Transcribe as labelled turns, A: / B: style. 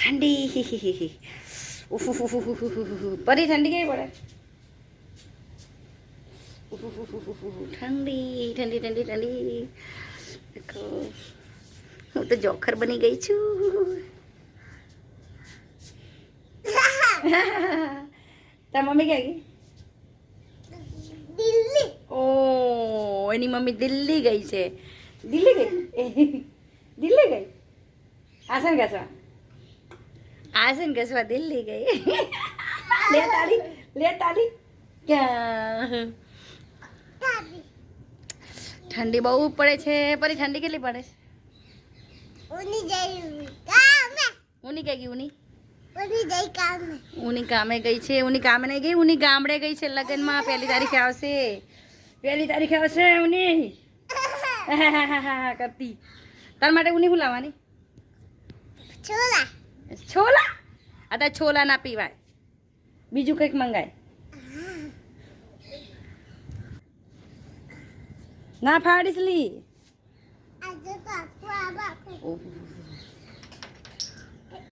A: ઠંડી પરી ઠંડી કેવી પડે ઠંડી ઠંડી ઠંડી ઠંડી દેખો હું તો જોખર બની ગઈ છું તાર મમ્મી ક્યાં ગઈ
B: દિલ્હી
A: ઓ એની મમ્મી દિલ્હી ગઈ છે દિલ્હી ગઈ દિલ્હી ગઈ આસન ઘસવા દિલ્હી ગઈ લે તાળી ક્યાં ઠંડી બહુ પડે છે પરી ઠંડી કેટલી પડે છે
B: ઉની જઈ કામે
A: ઉની ક્યાં ગઈ
B: ઉની જઈ કામે
A: ઉની કામે ગઈ છે ઉની કામે નહીં ગઈ ઉની ગામડે ગઈ છે લગ્નમાં 1 તારીખે આવશે 1 તારીખે આવશે ઉની કરતી તાર માટે ઉની શું લાવવાની
B: છોલા
A: છોલા અત્યારે છોલા ના પીવાય બીજું કંઈક મંગાય ના ફાડીશ લી
B: આજે તો આખું આ બાકુ